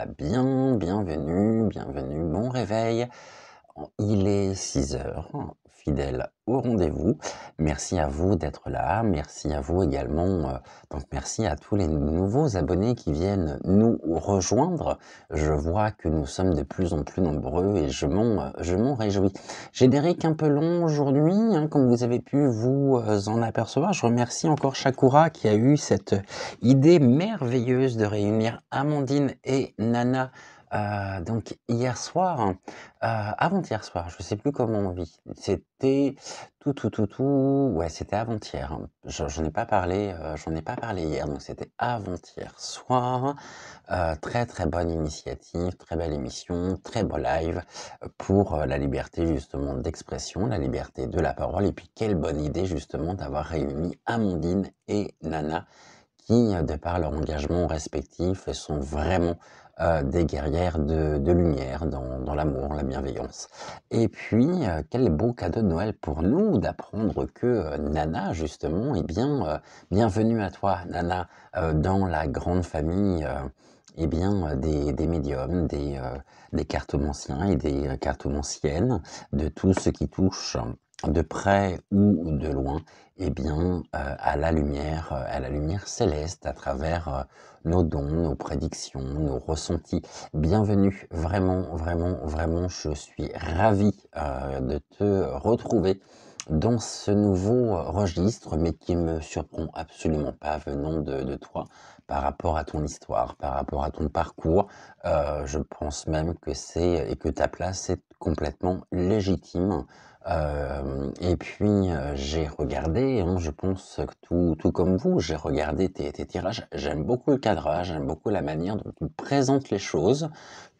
bienvenue, bon réveil. Il est 6 heures, fidèle au rendez-vous. Merci à vous d'être là, merci à vous également, donc merci à tous les nouveaux abonnés qui viennent nous rejoindre. Je vois que nous sommes de plus en plus nombreux et je m'en réjouis. Générique un peu long aujourd'hui, comme vous avez pu vous en apercevoir. Je remercie encore Shakura qui a eu cette idée merveilleuse de réunir Amandine et Nana donc hier soir, avant-hier soir, je sais plus comment on vit. C'était ouais, c'était avant-hier. J'en ai pas parlé, hier, donc c'était avant-hier soir. Très, très bonne initiative, très belle émission, très beau live, pour, la liberté justement d'expression, la liberté de la parole et puis quelle bonne idée justement d'avoir réuni Amandine et Nana qui, de par leur engagement respectif, sont vraiment des guerrières de lumière dans l'amour, la bienveillance. Et puis, quel beau cadeau de Noël pour nous d'apprendre que Nana, justement, eh bien, bienvenue à toi, Nana, dans la grande famille eh bien, des médiums, des cartomanciens et des cartomanciennes, de tout ce qui touche de près ou de loin eh bien, à la lumière céleste, à travers nos dons, nos prédictions, nos ressentis. Bienvenue, vraiment, je suis ravi de te retrouver dans ce nouveau registre, mais qui me surprend absolument pas venant de toi par rapport à ton histoire, par rapport à ton parcours. Je pense même que et que ta place est complètement légitime. Et puis, j'ai regardé, je pense que tout comme vous, j'ai regardé tes tirages. J'aime beaucoup le cadrage, j'aime beaucoup la manière dont tu présentes les choses.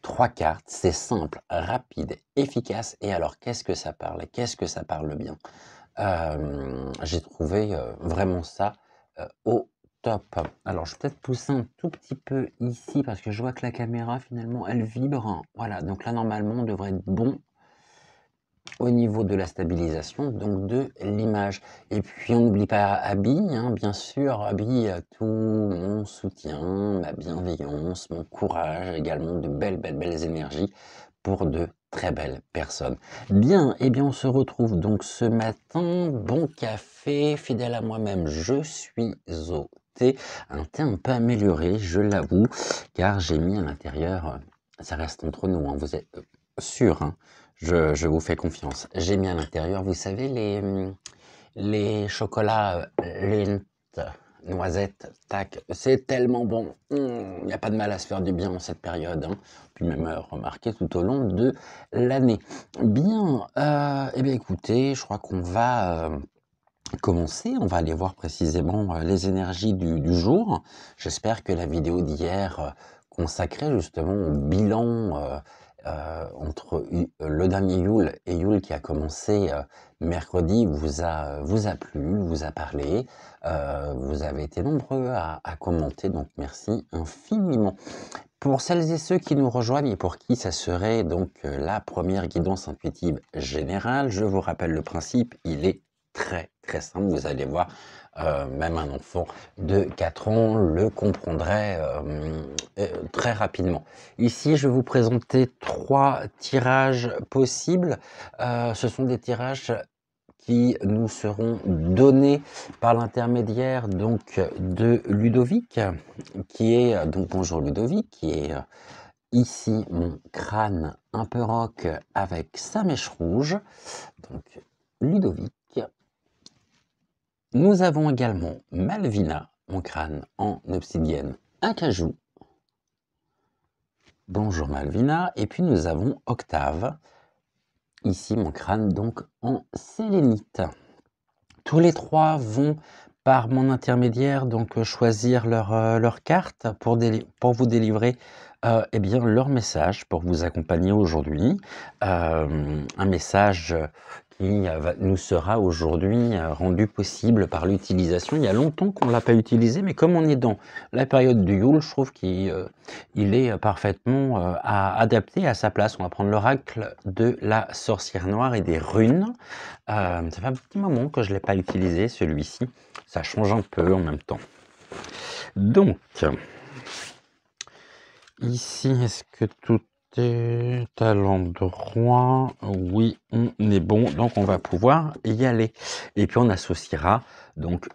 3 cartes, c'est simple, rapide, efficace et alors qu'est-ce que ça parle? Qu'est-ce que ça parle bien? J'ai trouvé, vraiment ça, au top. Alors je vais peut-être pousser un tout petit peu ici parce que je vois que la caméra finalement elle vibre. Voilà, donc là normalement on devrait être bon au niveau de la stabilisation, donc de l'image. Et puis on n'oublie pas Abby, bien sûr, Abby a tout mon soutien, ma bienveillance, mon courage, également de belles énergies pour de très belles personnes. Bien, eh bien on se retrouve donc ce matin, bon café, fidèle à moi-même, je suis au thé, un thé un peu amélioré, je l'avoue, car j'ai mis à l'intérieur, ça reste entre nous, vous êtes sûr, je vous fais confiance. J'ai mis à l'intérieur, vous savez, les chocolats Lindt, noisettes, tac, c'est tellement bon. Il n'y a pas de mal à se faire du bien en cette période. Puis même remarquer tout au long de l'année. Bien, eh bien écoutez, je crois qu'on va commencer. On va aller voir précisément les énergies du jour. J'espère que la vidéo d'hier consacrée justement au bilan entre le dernier Yule et Yule qui a commencé mercredi vous a plu, vous a parlé. Vous avez été nombreux à commenter, donc merci infiniment. Pour celles et ceux qui nous rejoignent et pour qui ça serait donc la première guidance intuitive générale, je vous rappelle le principe, il est très simple, vous allez voir, même un enfant de 4 ans le comprendrait très rapidement. Ici, je vais vous présenter 3 tirages possibles. Ce sont des tirages qui nous seront donnés par l'intermédiaire donc de Ludovic, qui est donc bonjour Ludovic, qui est ici mon crâne un peu rock avec sa mèche rouge. Donc Ludovic. Nous avons également Malvina, mon crâne en obsidienne acajou. Bonjour Malvina. Et puis nous avons Octave, ici mon crâne donc en sélénite. Tous les 3 vont par mon intermédiaire donc choisir leur carte pour vous délivrer eh bien leur message pour vous accompagner aujourd'hui. Un message qui nous sera aujourd'hui rendu possible par l'utilisation. Il y a longtemps qu'on ne l'a pas utilisé, mais comme on est dans la période du Yule, je trouve qu'il est parfaitement adapté à sa place. On va prendre l'oracle de la sorcière noire et des runes. Ça fait un petit moment que je ne l'ai pas utilisé, celui-ci. Ça change un peu en même temps. Donc, ici, est-ce que tout est à l'endroit? Oui, on est bon, donc on va pouvoir y aller. Et puis on associera donc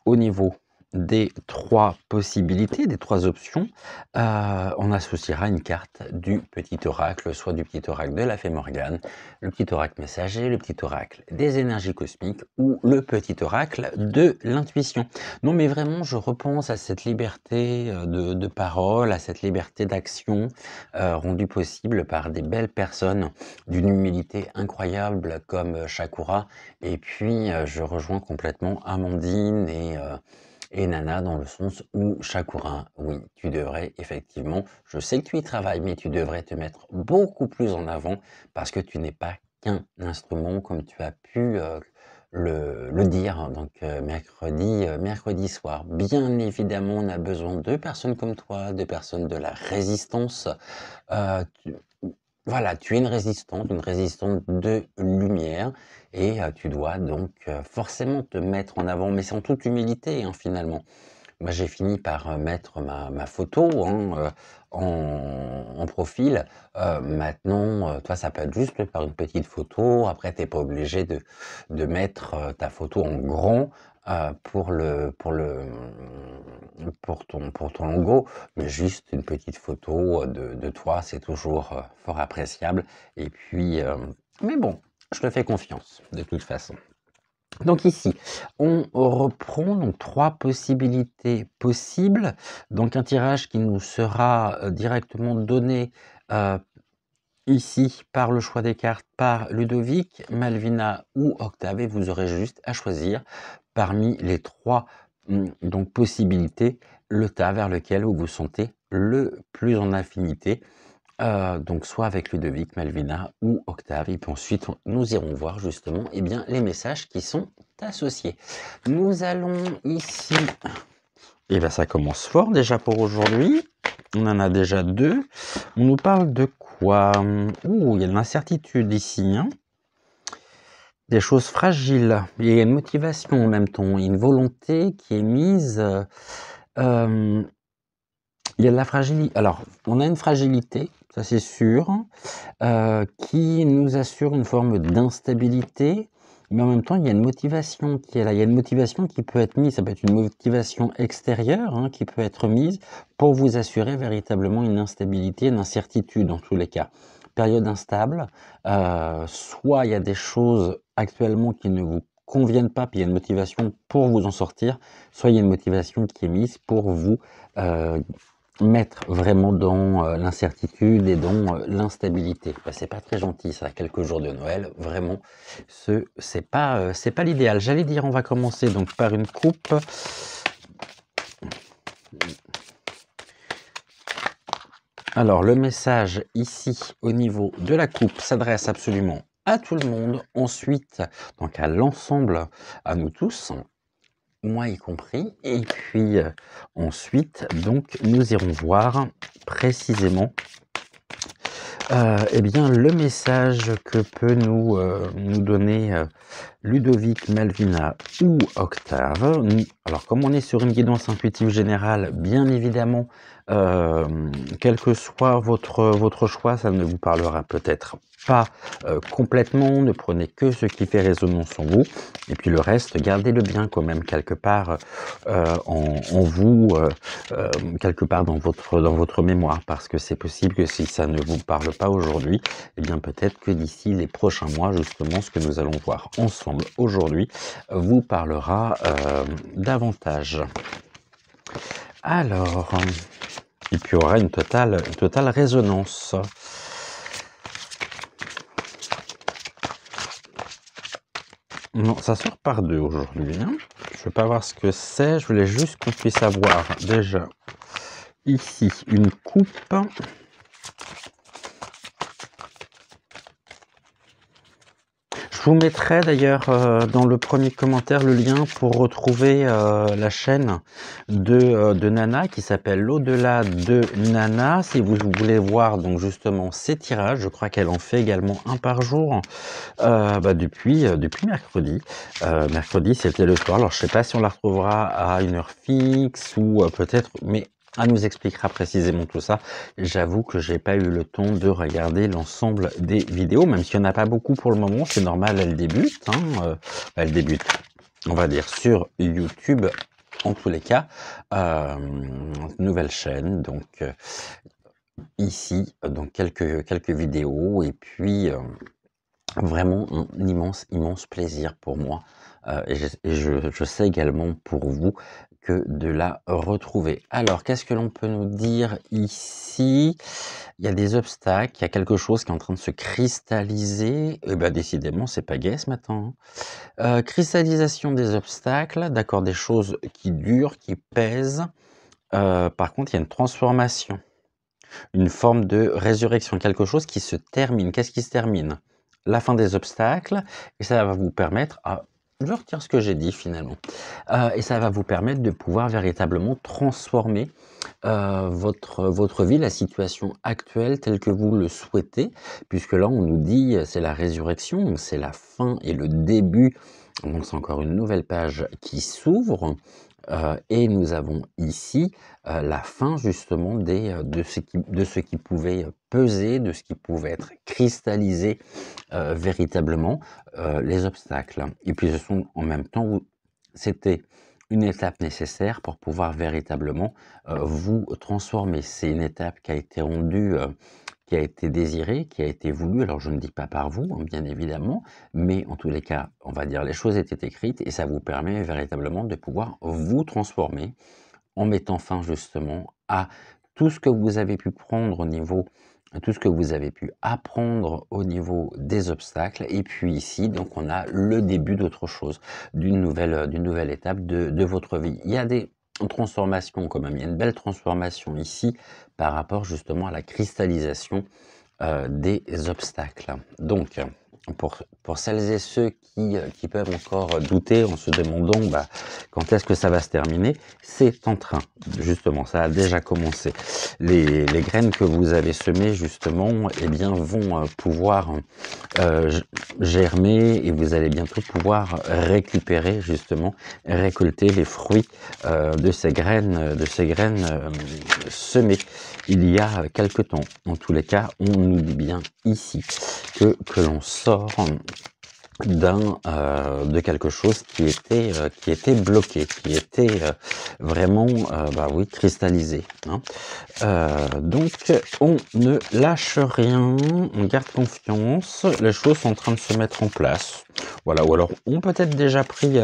au niveau des 3 possibilités, des 3 options, on associera une carte du petit oracle, soit du petit oracle de la Fée Morgane, le petit oracle messager, le petit oracle des énergies cosmiques ou le petit oracle de l'intuition. Non, mais vraiment, je repense à cette liberté, de parole, à cette liberté d'action, rendue possible par des belles personnes d'une humilité incroyable comme Shakura. Et puis, je rejoins complètement Amandine et Nana dans le sens où Shakura, oui, tu devrais effectivement, je sais que tu y travailles, mais tu devrais te mettre beaucoup plus en avant parce que tu n'es pas qu'un instrument comme tu as pu le dire donc mercredi soir. Bien évidemment, on a besoin de personnes comme toi, de personnes de la résistance. Tu voilà, tu es une résistante de lumière et tu dois donc forcément te mettre en avant, mais c'est en toute humilité, hein, finalement. Moi, j'ai fini par, mettre ma photo, hein, en profil. Maintenant, toi, ça peut être juste par une petite photo. Après, tu es pas obligé de mettre, ta photo en grand, pour ton logo, mais juste une petite photo, de toi, c'est toujours, fort appréciable et puis, mais bon, je te fais confiance, de toute façon. Donc ici, on reprend donc 3 possibilités possibles. Donc un tirage qui nous sera, directement donné, heu, ici par le choix des cartes par Ludovic, Malvina ou Octave et vous aurez juste à choisir parmi les 3 donc possibilités, le tas vers lequel vous vous sentez le plus en affinité. Donc soit avec Ludovic, Malvina ou Octave et puis ensuite nous irons voir justement, eh bien, les messages qui sont associés. Nous allons ici et bien ça commence fort déjà pour aujourd'hui. On en a déjà 2. On nous parle de quoi? Ouh, il y a de l'incertitude ici, hein. Des choses fragiles. Il y a une motivation en même temps, une volonté qui est mise, il y a de la fragilité. Alors, on a une fragilité, ça c'est sûr, qui nous assure une forme d'instabilité, mais en même temps, il y a une motivation qui est là. Il y a une motivation qui peut être mise, ça peut être une motivation extérieure, hein, qui peut être mise pour vous assurer véritablement une instabilité, une incertitude dans tous les cas. Période instable, soit il y a des choses actuellement qui ne vous conviennent pas, puis il y a une motivation pour vous en sortir, soit il y a une motivation qui est mise pour vous mettre vraiment dans l'incertitude et dans l'instabilité. Bah, c'est pas très gentil ça, quelques jours de Noël, vraiment, c'est pas l'idéal. J'allais dire, on va commencer donc par une coupe. Alors le message ici au niveau de la coupe s'adresse absolument à tout le monde, ensuite donc à l'ensemble, à nous tous, moi y compris, et puis ensuite donc nous irons voir précisément eh bien le message que peut nous donner Ludovic, Malvina ou Octave. Alors comme on est sur une guidance intuitive générale, bien évidemment, quel que soit votre choix, ça ne vous parlera peut-être pas complètement, ne prenez que ce qui fait résonance en vous, et puis le reste, gardez-le bien quand même quelque part en vous, quelque part dans votre mémoire, parce que c'est possible que si ça ne vous parle pas aujourd'hui, eh bien peut-être que d'ici les prochains mois, justement, ce que nous allons voir ensemble aujourd'hui vous parlera davantage. Alors, et puis il y aura une totale résonance. Non, ça sort par 2 aujourd'hui, hein. Je ne veux pas voir ce que c'est, je voulais juste qu'on puisse avoir déjà ici une coupe. Je vous mettrai d'ailleurs dans le premier commentaire le lien pour retrouver la chaîne de Nana qui s'appelle l'au-delà de Nana. Si vous voulez voir donc justement ces tirages, je crois qu'elle en fait également un par jour depuis mercredi. Mercredi c'était le soir, alors je sais pas si on la retrouvera à une heure fixe ou peut-être, mais nous expliquera précisément tout ça. J'avoue que j'ai pas eu le temps de regarder l'ensemble des vidéos, même s'il n'y en a pas beaucoup pour le moment, c'est normal, elle débute, elle débute, on va dire, sur YouTube, en tous les cas. Nouvelle chaîne, donc ici, donc quelques vidéos, et puis vraiment un immense plaisir pour moi, je sais également pour vous, que de la retrouver. Alors, qu'est-ce que l'on peut nous dire ici? Il y a des obstacles, il y a quelque chose qui est en train de se cristalliser. Et ben, décidément, c'est pas gai ce matin, hein. Cristallisation des obstacles, d'accord, des choses qui durent, qui pèsent. Par contre, il y a une transformation, une forme de résurrection, quelque chose qui se termine. Qu'est-ce qui se termine? La fin des obstacles, et ça va vous permettre je retire ce que j'ai dit finalement. Et ça va vous permettre de pouvoir véritablement transformer votre vie, la situation actuelle telle que vous le souhaitez, puisque là on nous dit c'est la résurrection, donc c'est la fin et le début, donc c'est encore une nouvelle page qui s'ouvre. Et nous avons ici la fin justement de ce qui pouvait peser, de ce qui pouvait être cristallisé véritablement, les obstacles. Et puis ce sont en même temps, c'était une étape nécessaire pour pouvoir véritablement vous transformer. C'est une étape qui a été rendue, qui a été désirée, qui a été voulue. Alors je ne dis pas par vous, hein, bien évidemment, mais en tous les cas, on va dire les choses étaient écrites et ça vous permet véritablement de pouvoir vous transformer en mettant fin justement à tout ce que vous avez pu prendre au niveau, tout ce que vous avez pu apprendre au niveau des obstacles. Et puis ici, donc on a le début d'autre chose, d'une nouvelle étape de votre vie. Il y a des transformations quand même, il y a une belle transformation ici par rapport justement à la cristallisation des obstacles. Donc, pour celles et ceux qui peuvent encore douter en se demandant quand est-ce que ça va se terminer, c'est en train, justement, ça a déjà commencé. Les graines que vous avez semées, justement, eh bien, vont pouvoir germer et vous allez bientôt pouvoir récupérer, justement, récolter les fruits de ces graines semées il y a quelque temps. En tous les cas, on nous dit bien ici que l'on sort de quelque chose qui était bloqué, qui était vraiment oui, cristallisé, hein. Donc on ne lâche rien, on garde confiance, les choses sont en train de se mettre en place, voilà. Ou alors on peut-être déjà pris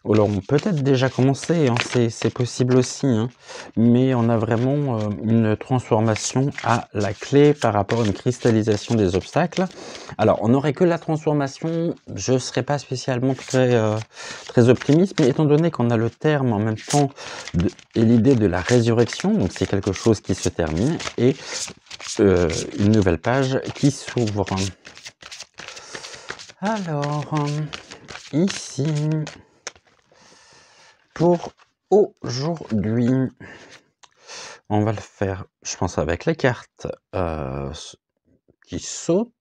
ou alors on peut-être déjà commencé, hein, c'est possible aussi, hein, mais on a vraiment une transformation à la clé par rapport à une cristallisation des obstacles. Alors, on n'aurait que la transformation, je ne serais pas spécialement très optimiste, mais étant donné qu'on a le terme en même temps et l'idée de la résurrection, donc c'est quelque chose qui se termine, et une nouvelle page qui s'ouvre. Alors, ici... Pour aujourd'hui, on va le faire, je pense, avec les cartes qui sautent,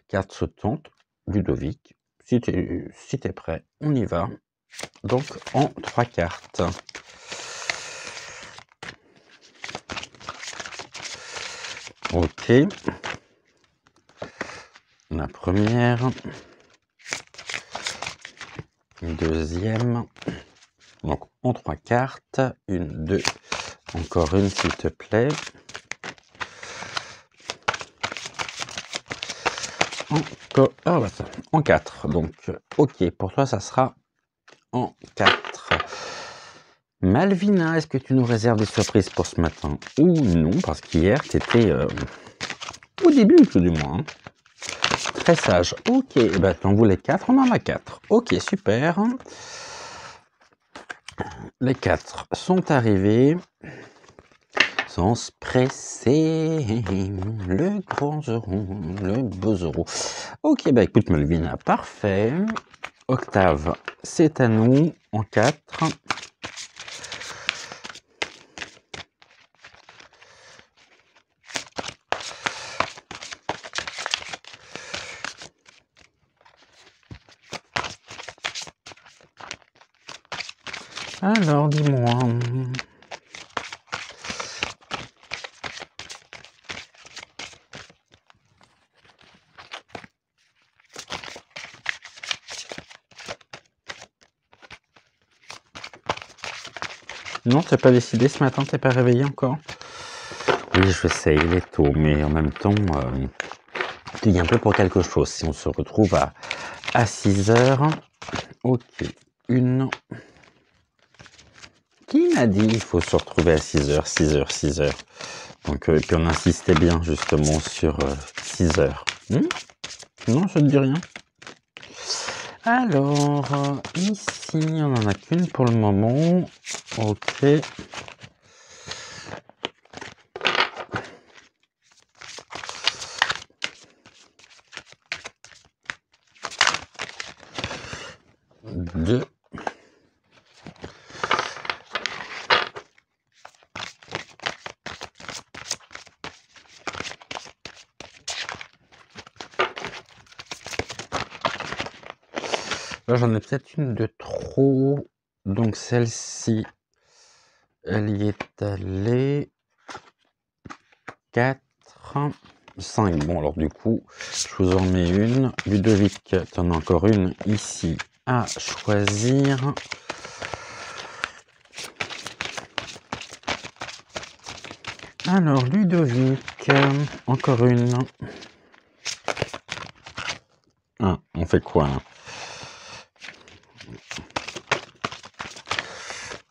cartes sautantes. Ludovic, si t'es prêt, on y va. Donc en 3 cartes. Ok. La première. Une deuxième. Donc en 3 cartes. Une, deux. Encore une, s'il te plaît. Encore, en 4. Donc, ok, pour toi, ça sera en 4. Malvina, est-ce que tu nous réserves des surprises pour ce matin? Ou non, parce qu'hier, tu étais au début, tout du moins. Hein. Très sage. Ok, et ben, t'en voulais 4, on en a 4. Ok, super. Les 4 sont arrivés. Sans se presser, le grand euro, le beau euro. Ok, bah écoute Malvina, parfait. Octave, c'est à nous en 4. Alors, dis-moi. Non, t'as pas décidé ce matin, t'es pas réveillé encore? Oui, je sais, il est tôt, mais en même temps, tu y es un peu pour quelque chose. Si on se retrouve à 6 heures, ok, une... Qui m'a dit il faut se retrouver à 6 heures, 6 heures, 6 heures? Donc, et puis on insistait bien justement sur 6 heures. Non, ça ne dit rien. Alors, ici, on n'en a qu'une pour le moment. Ok. Deux. Là, j'en ai peut-être une de trop. Donc, celle-ci, elle y est allée. 4, 5. Bon, alors du coup, je vous en mets une. Ludovic, tu en as encore une ici à choisir. Alors, Ludovic, encore une. Ah, on fait quoi là?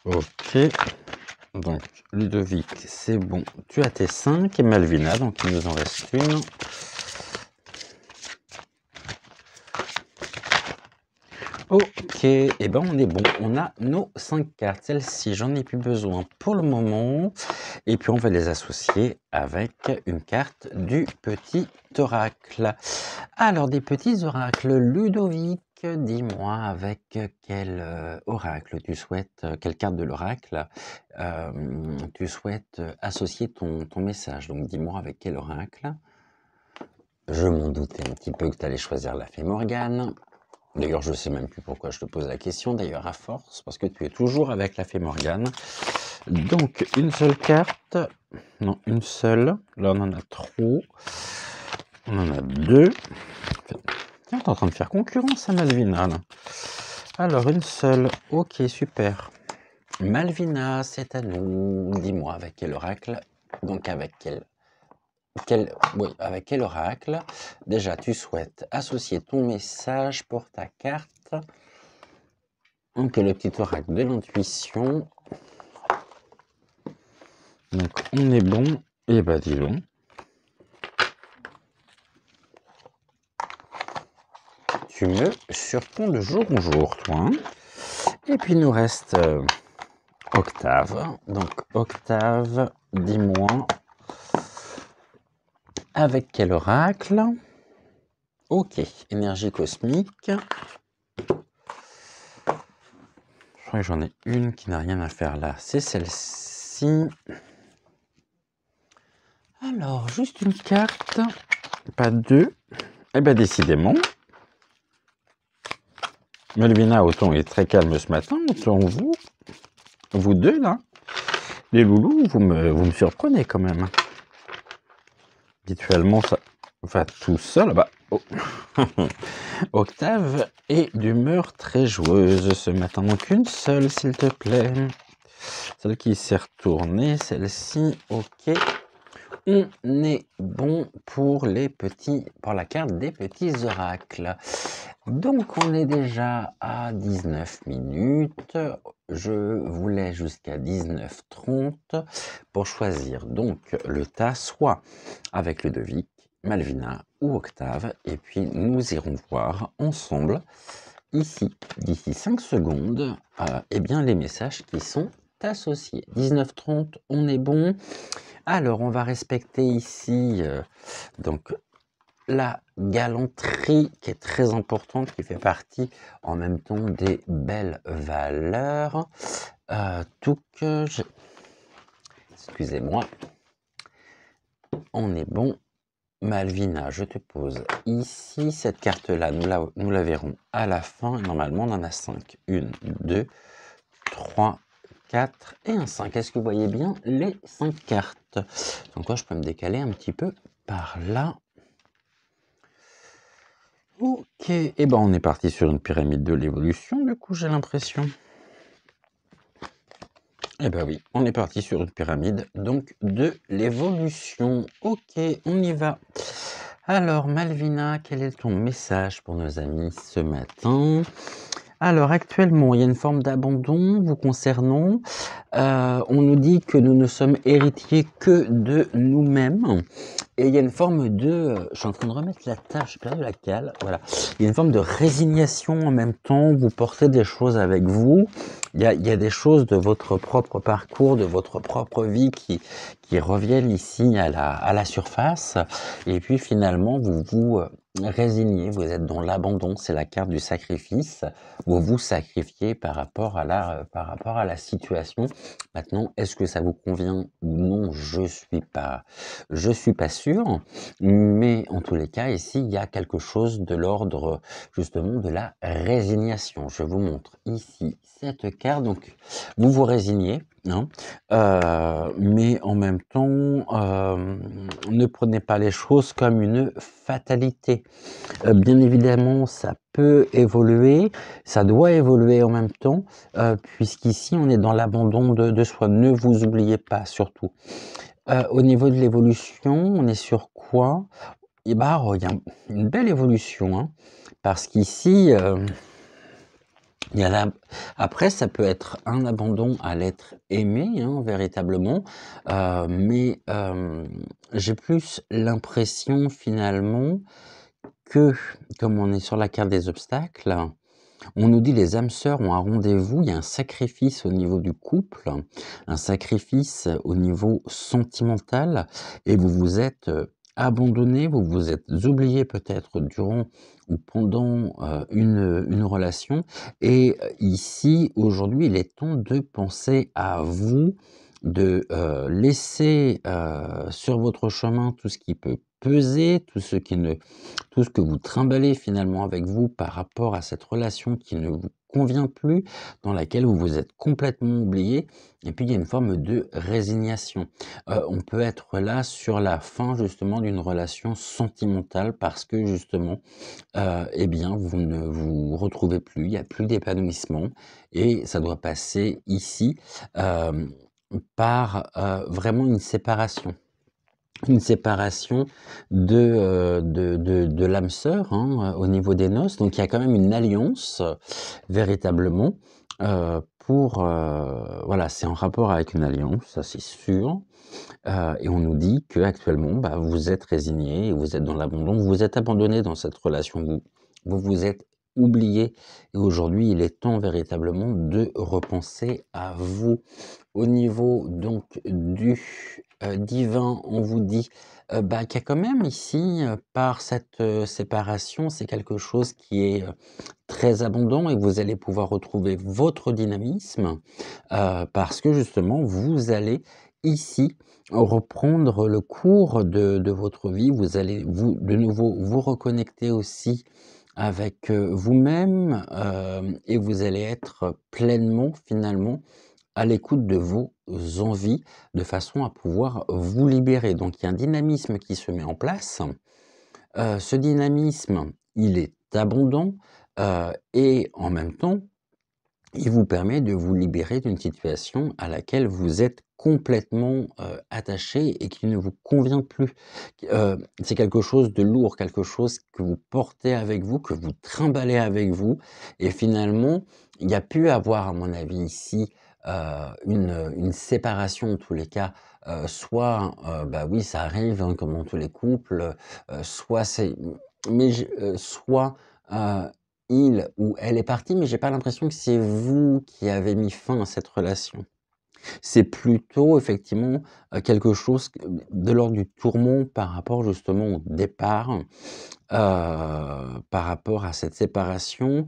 Ok. Donc, Ludovic, c'est bon. Tu as tes 5. Et Malvina, donc il nous en reste une. Ok, et ben on est bon. On a nos 5 cartes. Celles-ci, j'en ai plus besoin pour le moment. Et puis on va les associer avec une carte du petit oracle. Alors, des petits oracles. Ludovic, dis-moi avec quel oracle tu souhaites, quelle carte de l'oracle tu souhaites associer ton message. Donc, dis-moi avec quel oracle. Je m'en doutais un petit peu que tu allais choisir la Fée Morgane. D'ailleurs, je ne sais même plus pourquoi je te pose la question, d'ailleurs, à force, parce que tu es toujours avec la Fée Morgane. Donc, une seule carte. Non, une seule. Là, on en a trop. On en a 2. Tiens, t'es en train de faire concurrence à Malvina, là. Alors, une seule. Ok, super. Malvina, c'est à nous. Dis-moi, avec quel oracle? Donc, avec avec quel oracle, déjà, tu souhaites associer ton message pour ta carte. Donc, le petit oracle de l'intuition. Donc, on est bon. Et bah, dis donc. Tu me surprends de jour en jour, toi. Hein. Et puis, il nous reste Octave. Donc, Octave, dis-moi, avec quel oracle? Ok, énergie cosmique. Je crois que j'en ai une qui n'a rien à faire là. C'est celle-ci. Alors, juste une carte. Pas deux. Eh bien, décidément. Malvina, autant est très calme ce matin, autant vous deux là, les loulous, vous me surprenez quand même. Habituellement, ça va tout seul. Bah, oh. Octave est d'humeur très joueuse ce matin. Donc une seule, s'il te plaît. Celle qui s'est retournée, celle-ci, ok. On est bon pour la carte des petits oracles. Donc on est déjà à 19 minutes. Je voulais jusqu'à 19h30 pour choisir donc le tas, soit avec Ludovic, Malvina ou Octave. Et puis nous irons voir ensemble, ici, d'ici 5 secondes, eh bien, les messages qui sont associés. 19h30, on est bon. Alors, on va respecter ici donc la galanterie qui est très importante, qui fait partie en même temps des belles valeurs. Tout que je... Excusez-moi. On est bon. Malvina, je te pose ici. Cette carte-là, nous la verrons à la fin. Normalement, on en a 5. 1, 2, 3, 4 et un 5. Est-ce que vous voyez bien les 5 cartes? Donc, moi, je peux me décaler un petit peu par là. Ok, et ben on est parti sur une pyramide de l'évolution, du coup, j'ai l'impression. Eh ben oui, on est parti sur une pyramide, donc de l'évolution. OK, on y va. Alors Malvina, quel est ton message pour nos amis ce matin? Alors actuellement, il y a une forme d'abandon vous concernant. On nous dit que nous ne sommes héritiers que de nous-mêmes et il y a une forme de, je suis en train de remettre la table, j'ai perdu la cale, voilà. Il y a une forme de résignation en même temps, vous portez des choses avec vous. Il y a des choses de votre propre parcours, de votre propre vie qui reviennent ici à la surface et puis finalement vous vous, résignez, vous êtes dans l'abandon, c'est la carte du sacrifice. Vous vous sacrifiez par rapport à la situation. Maintenant, est-ce que ça vous convient ou non? Je suis pas sûr, mais en tous les cas, ici, il y a quelque chose de l'ordre, justement, de la résignation. Je vous montre ici cette carte. Donc, vous vous résignez, hein, mais en même temps, ne prenez pas les choses comme une fatalité. Bien évidemment, ça peut évoluer, ça doit évoluer en même temps, puisqu'ici on est dans l'abandon de soi. Ne vous oubliez pas surtout. Au niveau de l'évolution, on est sur quoi? Et bah, il y a une belle évolution, hein, parce qu'ici, il y a la après ça peut être un abandon à l'être aimé, hein, véritablement, mais, j'ai plus l'impression finalement que, comme on est sur la carte des obstacles, on nous dit les âmes sœurs ont un rendez-vous, il y a un sacrifice au niveau du couple, un sacrifice au niveau sentimental et vous vous êtes, abandonnés, vous vous êtes oubliés peut-être durant ou pendant, une relation et ici, aujourd'hui, il est temps de penser à vous, de, laisser, sur votre chemin tout ce qui peut peser, tout ce que vous trimballez finalement avec vous par rapport à cette relation qui ne vous convient plus, dans laquelle vous vous êtes complètement oublié et puis il y a une forme de résignation. On peut être là sur la fin justement d'une relation sentimentale parce que justement, eh bien vous ne vous retrouvez plus, il y a plus d'épanouissement et ça doit passer ici, hem, par, vraiment une séparation. Une séparation de l'âme sœur, hein, au niveau des noces. Donc il y a quand même une alliance, véritablement, pour, voilà, c'est en rapport avec une alliance, ça c'est sûr. Et on nous dit qu'actuellement, bah, vous êtes résignés et vous êtes dans l'abandon, vous vous êtes abandonnés dans cette relation, vous vous êtes oubliés et aujourd'hui, il est temps véritablement de repenser à vous. Au niveau donc du, divin, on vous dit, bah, qu'il y a quand même ici, par cette, séparation, c'est quelque chose qui est, très abondant et vous allez pouvoir retrouver votre dynamisme, parce que justement vous allez ici reprendre le cours de votre vie. Vous allez vous de nouveau vous reconnecter aussi avec, vous-même, et vous allez être pleinement finalement à l'écoute de vos envies, de façon à pouvoir vous libérer. Donc il y a un dynamisme qui se met en place. Ce dynamisme, il est abondant, et en même temps, il vous permet de vous libérer d'une situation à laquelle vous êtes complètement, attaché et qui ne vous convient plus. C'est quelque chose de lourd, quelque chose que vous portez avec vous, que vous trimballez avec vous et finalement, il y a pu avoir à mon avis ici, une séparation en tous les cas, soit, bah, oui ça arrive, hein, comme dans tous les couples, soit c'est mais soit, heu il ou elle est parti, mais j'ai pas l'impression que c'est vous qui avez mis fin à cette relation. C'est plutôt effectivement, quelque chose que de l'ordre du tourment par rapport justement au départ, par rapport à cette séparation.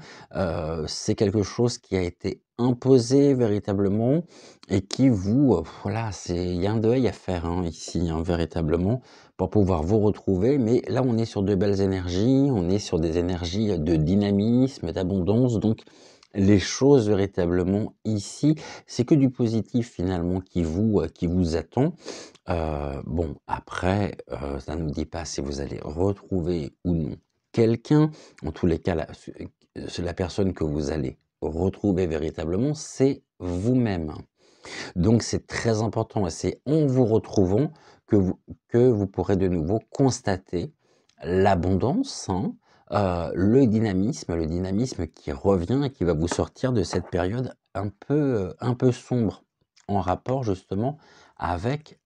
C'est quelque chose qui a été imposé véritablement et qui vous, voilà, il y a un deuil à faire, hein, ici, hein, véritablement, pour pouvoir vous retrouver. Mais là, on est sur de belles énergies, on est sur des énergies, de dynamisme, d'abondance, donc les choses véritablement ici, c'est que du positif finalement qui vous attend. Bon après, ça ne nous dit pas si vous allez retrouver ou non quelqu'un. En tous les cas, la personne que vous allez retrouver véritablement, c'est vous-même. Donc c'est très important et c'est en vous retrouvant que vous pourrez de nouveau constater l'abondance, hein, le dynamisme qui revient et qui va vous sortir de cette période un peu sombre, en rapport justement avec,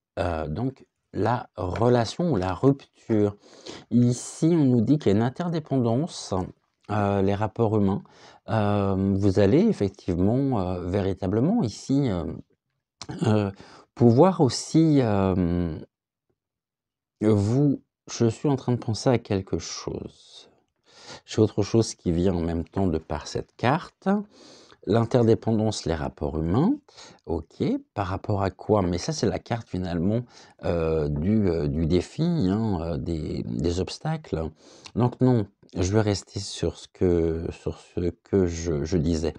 donc la relation ou la rupture. Ici, on nous dit qu'il y a une interdépendance, les rapports humains. Vous allez effectivement, véritablement ici, Heu, pouvoir aussi, je suis en train de penser à quelque chose. J'ai autre chose qui vient en même temps de par cette carte. L'interdépendance, les rapports humains, OK. Par rapport à quoi? Mais ça, c'est la carte finalement, du défi, hein, des obstacles. Donc non, je vais rester sur ce que je disais.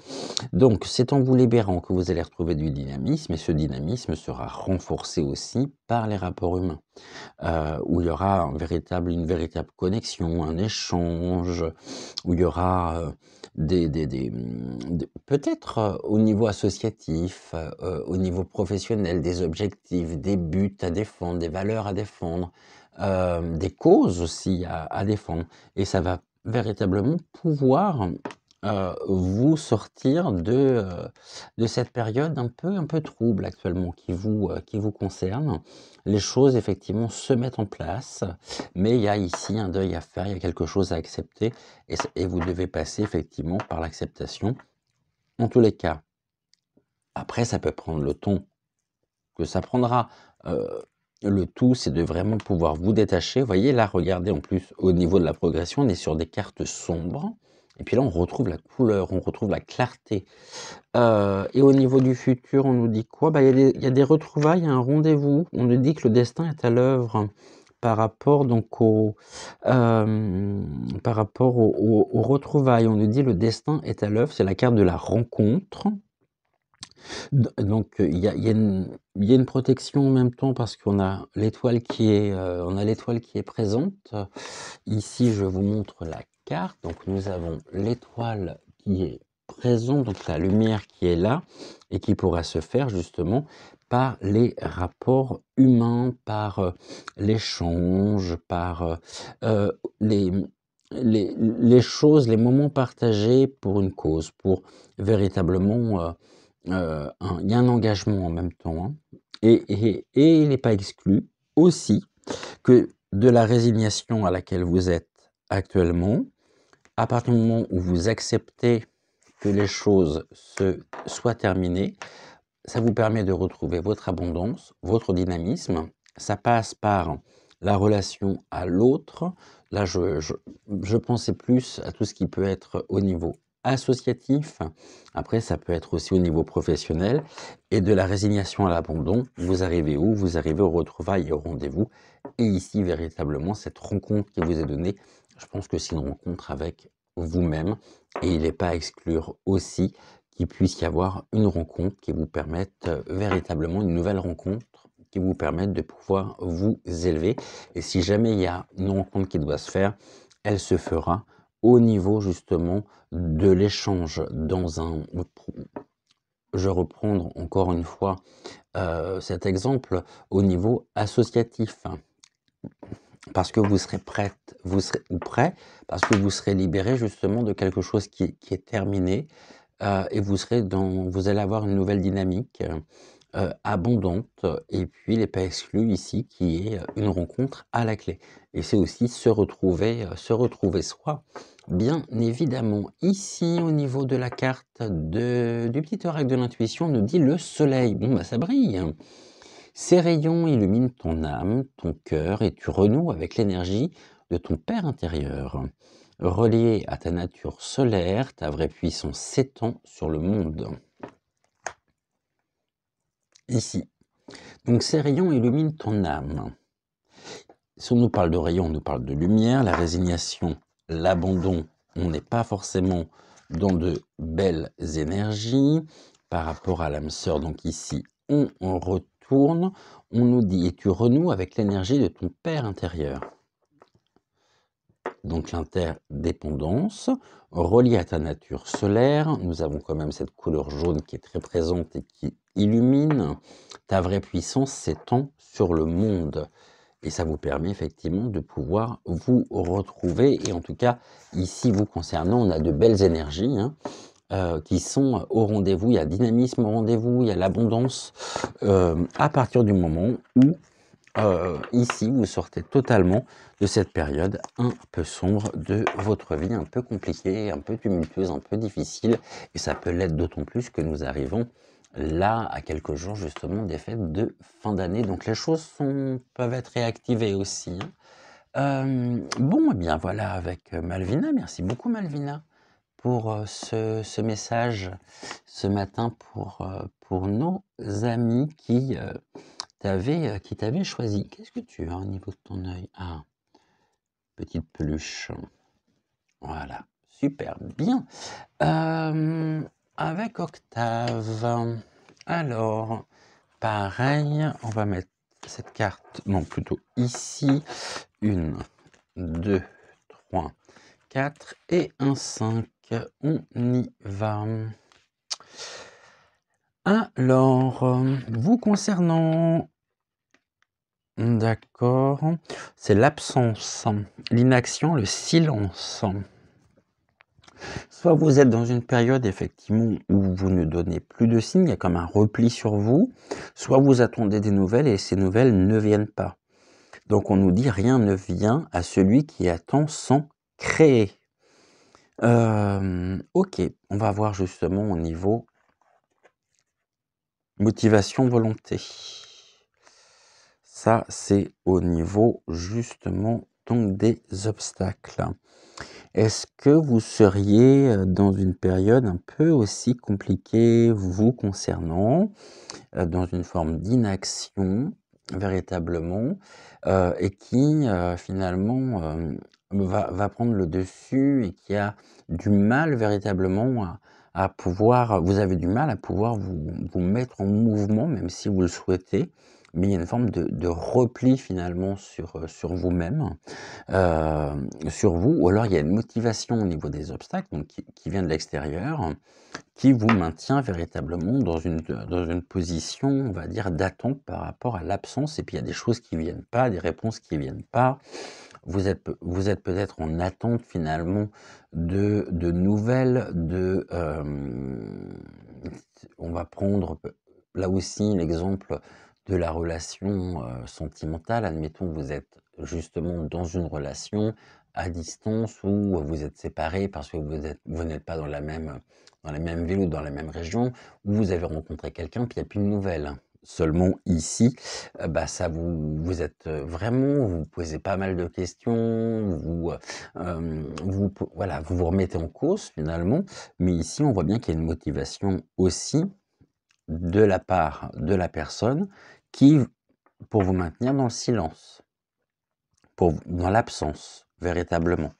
Donc, c'est en vous libérant que vous allez retrouver du dynamisme et ce dynamisme sera renforcé aussi par les rapports humains, où il y aura une véritable connexion, un échange, où il y aura, peut-être, au niveau associatif, au niveau professionnel, des objectifs, des buts à défendre, des valeurs à défendre, des causes aussi à défendre et ça va véritablement pouvoir vous sortir de cette période un peu trouble actuellement qui vous concerne. Les choses effectivement se mettent en place, mais il y a ici un deuil à faire, il y a quelque chose à accepter et vous devez passer effectivement par l'acceptation. En tous les cas, après ça peut prendre le temps que ça prendra. Heu, le tout, c'est de vraiment pouvoir vous détacher. Vous voyez là, regardez en plus au niveau de la progression, on est sur des cartes sombres et puis là, on retrouve la couleur, on retrouve la clarté. Et au niveau du futur, on nous dit quoi? Bah, il y a des retrouvailles, il y a un rendez-vous. On nous dit que le destin est à l'œuvre par rapport donc par rapport aux retrouvailles. On nous dit: «Le destin est à l'œuvre», c'est la carte de la rencontre. Donc, il y a une protection en même temps parce qu'on a l'étoile qui est présente. Ici, je vous montre la carte. Donc, nous avons l'étoile qui est présente, donc la lumière qui est là et qui pourra se faire justement par les rapports humains, par, l'échange, par, les les choses, les moments partagés pour une cause, pour véritablement, il y a un engagement en même temps, hein, et il n'est pas exclu aussi que de la résignation à laquelle vous êtes actuellement, à partir du moment où vous acceptez que les choses soient terminées, ça vous permet de retrouver votre abondance, votre dynamisme. Ça passe par la relation à l'autre. Là, je pensais plus à tout ce qui peut être au niveau associatif. Après, ça peut être aussi au niveau professionnel. Et de la résignation à l'abandon, vous arrivez où? Vous arrivez au retrouvailles et au rendez-vous. Et ici, véritablement, cette rencontre qui vous est donnée, je pense que c'est une rencontre avec vous-même. Et il n'est pas à exclure aussi qu'il puisse y avoir une rencontre qui vous permette, véritablement une nouvelle rencontre qui vous permette de pouvoir vous élever et si jamais il y a une rencontre qui doit se faire, elle se fera au niveau justement de l'échange je vais reprendre encore une fois, cet exemple au niveau associatif. Parce que vous serez prête, vous serez ou prêt, parce que vous serez libéré justement de quelque chose qui est terminé, et vous allez avoir une nouvelle dynamique, abondante et puis il n'est pas exclu ici qu'il y ait, une rencontre à la clé et c'est aussi se retrouver soi. Bien évidemment, ici au niveau de la carte du petit oracle de l'intuition, on nous dit le soleil. Bon, bah, ça brille. Ces rayons illuminent ton âme, ton cœur et tu renoues avec l'énergie de ton Père intérieur. Relié à ta nature solaire, ta vraie puissance s'étend sur le monde. Ici. Donc ces rayons illuminent ton âme. Si on nous parle de rayons, on nous parle de lumière, la résignation, l'abandon. On n'est pas forcément dans de belles énergies par rapport à l'âme sœur. Donc ici, on retourne, on nous dit et tu renoues avec l'énergie de ton Père intérieur. Donc l'interdépendance, reliée à ta nature solaire, nous avons quand même cette couleur jaune qui est très présente et qui illumine, ta vraie puissance s'étend sur le monde. Et ça vous permet effectivement de pouvoir vous retrouver. Et en tout cas, ici, vous concernant, on a de belles énergies qui sont au rendez-vous. Il y a dynamisme au rendez-vous, il y a l'abondance à partir du moment où ici, vous sortez totalement de cette période un peu sombre de votre vie, un peu compliquée, un peu tumultueuse, un peu difficile. Et ça peut l'être d'autant plus que nous arrivons là à quelques jours justement des fêtes de fin d'année. Donc les choses peuvent être réactivées aussi. Bon, eh bien voilà avec Malvina. Merci beaucoup Malvina pour ce message ce matin pour nos amis qui t'avaient choisi. Qu'est-ce que tu as au niveau de ton œil? Ah, petite peluche. Voilà, super, bien. Avec Octave, alors, pareil, on va mettre cette carte, non, plutôt ici, 1, 2, 3, 4 et un 5. On y va. Alors, vous concernant, d'accord, c'est l'absence, l'inaction, le silence. Soit vous êtes dans une période effectivement où vous ne donnez plus de signes, il y a comme un repli sur vous, soit vous attendez des nouvelles et ces nouvelles ne viennent pas. Donc on nous dit rien ne vient à celui qui attend sans créer. Ok, on va voir justement au niveau motivation, volonté. Ça, c'est au niveau justement donc des obstacles. Est-ce que vous seriez dans une période un peu aussi compliquée vous concernant, dans une forme d'inaction véritablement, et qui finalement va prendre le dessus et qui a du mal véritablement à pouvoir, vous avez du mal à pouvoir vous mettre en mouvement, même si vous le souhaitez, mais il y a une forme de repli finalement sur vous-même, sur vous, ou alors il y a une motivation au niveau des obstacles, donc qui vient de l'extérieur, qui vous maintient véritablement dans une position, on va dire, d'attente par rapport à l'absence. Et puis il y a des choses qui viennent pas, des réponses qui viennent pas. Vous êtes peut-être en attente finalement de nouvelles, on va prendre là aussi l'exemple de la relation sentimentale. Admettons que vous êtes justement dans une relation à distance où vous êtes séparés parce que vous n'êtes pas dans la même ville ou dans la même région, où vous avez rencontré quelqu'un puis il n'y a plus de nouvelles. Seulement ici, ça vous êtes vraiment, vous posez pas mal de questions, voilà, vous vous remettez en cause finalement, mais ici on voit bien qu'il y a une motivation aussi de la part de la personne pour vous maintenir dans le silence, dans l'absence, véritablement.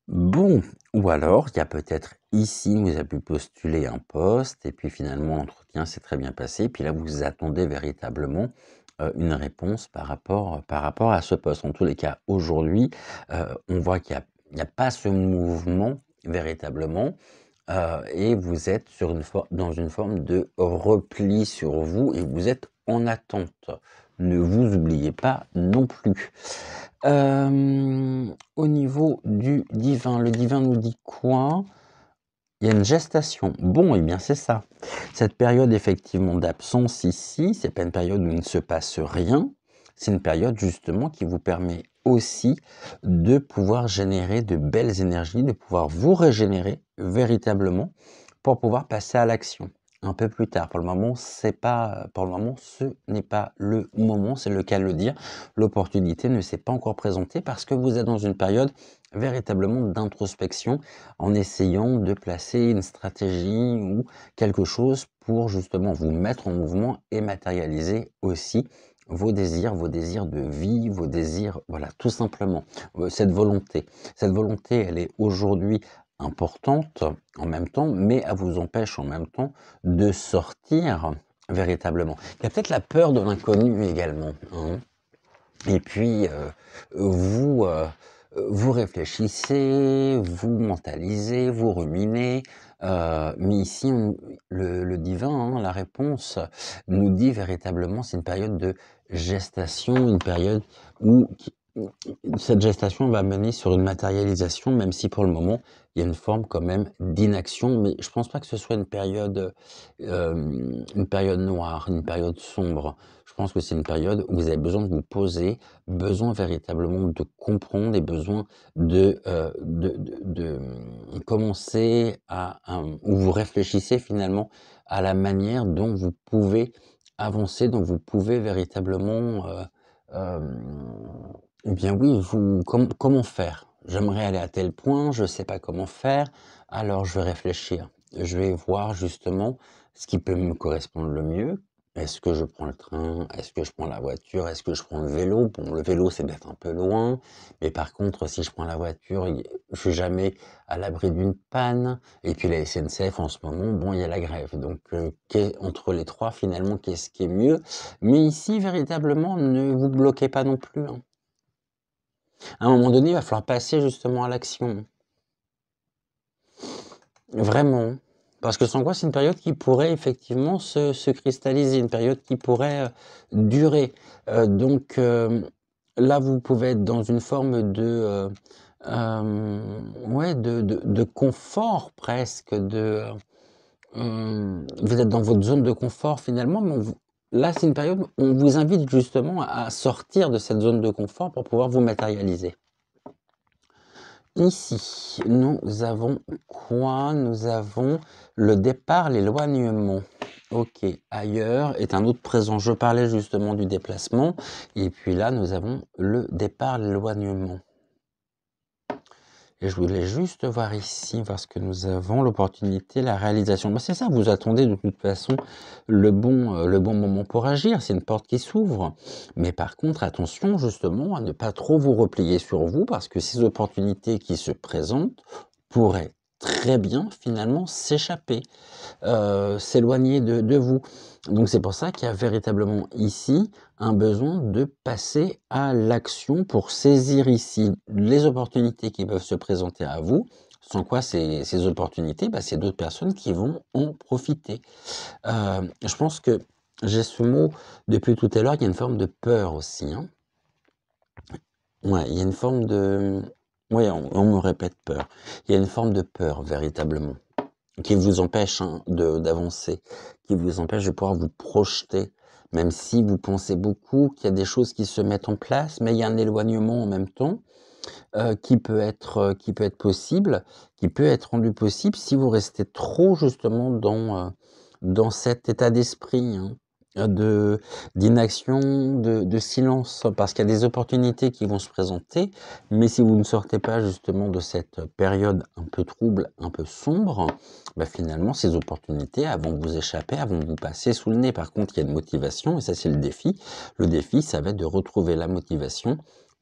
Bon, ou alors, il y a peut-être ici, vous avez pu postuler un poste, et puis finalement, l'entretien s'est très bien passé, puis là, vous attendez véritablement une réponse par rapport à ce poste. En tous les cas, aujourd'hui, on voit qu'il n'y a pas ce mouvement véritablement, et vous êtes dans une forme de repli sur vous, et vous êtes en attente. Ne vous oubliez pas non plus. Au niveau du divin, le divin nous dit quoi? Il y a une gestation. Bon, eh bien c'est ça. Cette période effectivement d'absence ici, c'est pas une période où il ne se passe rien. C'est une période justement qui vous permet aussi de pouvoir générer de belles énergies, de pouvoir vous régénérer véritablement pour pouvoir passer à l'action un peu plus tard. Pour le moment, ce n'est pas le moment, c'est le cas de le dire. L'opportunité ne s'est pas encore présentée parce que vous êtes dans une période véritablement d'introspection en essayant de placer une stratégie ou quelque chose pour justement vous mettre en mouvement et matérialiser aussi vos désirs de vie, vos désirs, voilà, tout simplement. Cette volonté, elle est aujourd'hui importante en même temps, mais elle vous empêche en même temps de sortir véritablement. Il y a peut-être la peur de l'inconnu également, hein. Et puis, vous vous réfléchissez, vous mentalisez, vous ruminez, mais ici le divin, hein, la réponse nous dit véritablement c'est une période de gestation, une période où cette gestation va mener sur une matérialisation, même si pour le moment, il y a une forme quand même d'inaction, mais je pense pas que ce soit une période noire, une période sombre. Je pense que c'est une période où vous avez besoin de vous poser, besoin véritablement de comprendre et besoin de commencer où vous réfléchissez finalement à la manière dont vous pouvez avancer, dont vous pouvez véritablement, eh bien oui, comment faire? J'aimerais aller à tel point, je ne sais pas comment faire, alors je vais réfléchir. Je vais voir justement ce qui peut me correspondre le mieux. Est-ce que je prends le train? Est-ce que je prends la voiture? Est-ce que je prends le vélo? Bon, le vélo, c'est peut-être un peu loin, mais par contre, si je prends la voiture, je suis jamais à l'abri d'une panne. Et puis la SNCF, en ce moment, bon, il y a la grève. Donc, entre les trois, finalement, qu'est-ce qui est mieux? Mais ici, véritablement, ne vous bloquez pas non plus, hein. À un moment donné, il va falloir passer justement à l'action. Vraiment. Parce que sans quoi, c'est une période qui pourrait effectivement se cristalliser, une période qui pourrait durer. Là, vous pouvez être dans une forme ouais, de confort presque. Vous êtes dans votre zone de confort finalement, mais là, c'est une période où on vous invite justement à sortir de cette zone de confort pour pouvoir vous matérialiser. Ici, nous avons quoi? Nous avons le départ, l'éloignement. Ok, ailleurs est un autre présent. Je parlais justement du déplacement. Et puis là, nous avons le départ, l'éloignement. Et je voulais juste voir ici, parce que nous avons l'opportunité, la réalisation. C'est ça, vous attendez de toute façon le bon moment pour agir. C'est une porte qui s'ouvre. Mais par contre, attention justement à ne pas trop vous replier sur vous, parce que ces opportunités qui se présentent pourraient très bien finalement s'échapper, s'éloigner de vous. Donc c'est pour ça qu'il y a véritablement ici un besoin de passer à l'action pour saisir ici les opportunités qui peuvent se présenter à vous, sans quoi ces opportunités, c'est d'autres personnes qui vont en profiter. Je pense que j'ai ce mot depuis tout à l'heure, il y a une forme de peur aussi, hein. Ouais, il y a une forme de... Oui, on me répète peur. Il y a une forme de peur, véritablement, qui vous empêche d'avancer, qui vous empêche de pouvoir vous projeter, même si vous pensez beaucoup qu'il y a des choses qui se mettent en place, mais il y a un éloignement en même temps qui peut être possible, qui peut être rendu possible si vous restez trop justement dans cet état d'esprit, hein, d'inaction, de silence, parce qu'il y a des opportunités qui vont se présenter, mais si vous ne sortez pas justement de cette période un peu trouble, un peu sombre, finalement ces opportunités elles vont vous échapper, elles vont vous passer sous le nez. Par contre, il y a une motivation, et ça c'est le défi. Le défi, ça va être de retrouver la motivation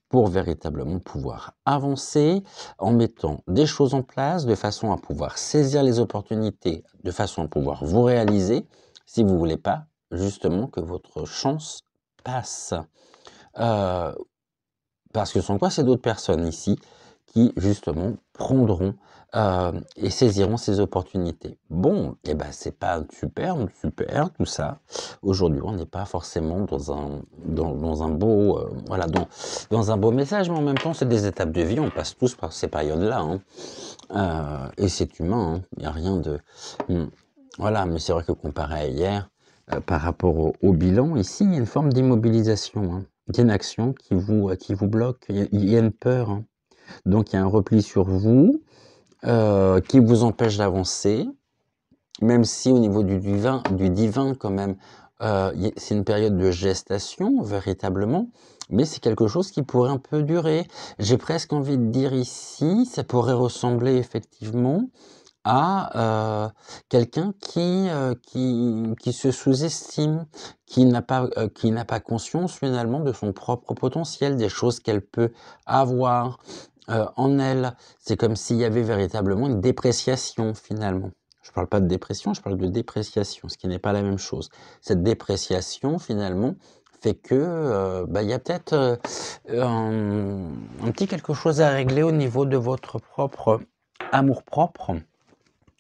pour véritablement pouvoir avancer en mettant des choses en place de façon à pouvoir saisir les opportunités, de façon à pouvoir vous réaliser, si vous voulez pas justement que votre chance passe. Parce que sans quoi, c'est d'autres personnes ici qui justement prendront et saisiront ces opportunités. Bon, et c'est pas super tout ça. Aujourd'hui, on n'est pas forcément dans un beau voilà, dans un beau message, mais en même temps, c'est des étapes de vie. On passe tous par ces périodes-là, hein. Et c'est humain. Il n'y a rien de voilà, mais c'est vrai que comparé à hier, par rapport au bilan, ici, il y a une forme d'immobilisation, hein. Il y a une action qui vous bloque, il y a une peur, hein. Donc il y a un repli sur vous qui vous empêche d'avancer, même si au niveau du divin quand même, c'est une période de gestation véritablement, mais c'est quelque chose qui pourrait un peu durer. J'ai presque envie de dire ici, ça pourrait ressembler effectivement à quelqu'un qui se sous-estime, qui n'a pas conscience finalement de son propre potentiel, des choses qu'elle peut avoir en elle. C'est comme s'il y avait véritablement une dépréciation finalement. Je ne parle pas de dépression, je parle de dépréciation, ce qui n'est pas la même chose. Cette dépréciation finalement fait que il y a peut-être un petit quelque chose à régler au niveau de votre propre amour-propre.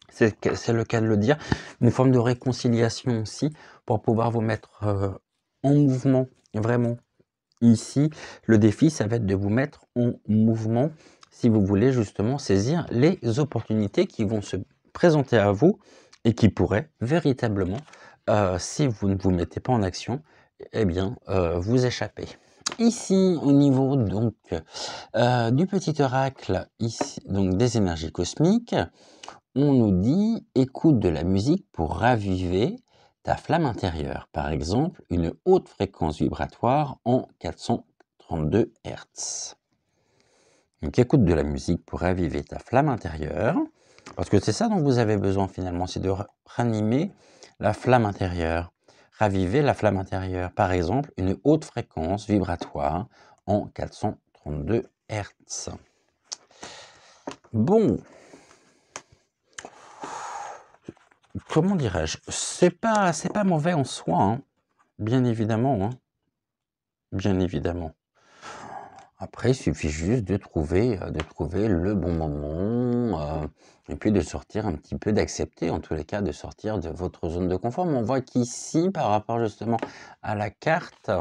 C'est le cas de le dire. Une forme de réconciliation aussi pour pouvoir vous mettre en mouvement, vraiment. Ici, le défi, ça va être de vous mettre en mouvement si vous voulez justement saisir les opportunités qui vont se présenter à vous et qui pourraient véritablement, si vous ne vous mettez pas en action, eh bien, vous échapper. Ici, au niveau donc du petit oracle, ici, donc des énergies cosmiques, on nous dit écoute de la musique pour raviver ta flamme intérieure. Par exemple, une haute fréquence vibratoire en 432 Hz. Donc écoute de la musique pour raviver ta flamme intérieure. Parce que c'est ça dont vous avez besoin finalement, c'est de ranimer la flamme intérieure. Raviver la flamme intérieure. Par exemple, une haute fréquence vibratoire en 432 Hz. Bon. Comment dirais-je? C'est pas mauvais en soi, hein, bien évidemment, hein, bien évidemment. Après, il suffit juste de trouver le bon moment, et puis de sortir un petit peu, d'accepter en tous les cas, de sortir de votre zone de confort. Mais on voit qu'ici, par rapport justement à la carte,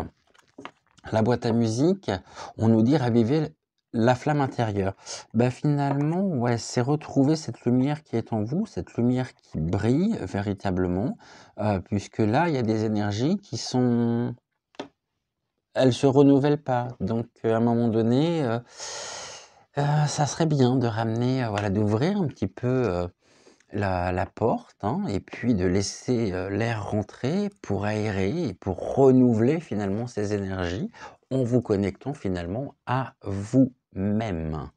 la boîte à musique, on nous dit raviver la flamme intérieure. Bah finalement, ouais, c'est retrouver cette lumière qui est en vous, cette lumière qui brille véritablement, puisque là, il y a des énergies qui sont... Elles se renouvellent pas. Donc, à un moment donné, ça serait bien de ramener, voilà, d'ouvrir un petit peu la porte, hein, et puis de laisser l'air rentrer pour aérer et pour renouveler finalement ces énergies en vous connectant finalement à vous-même.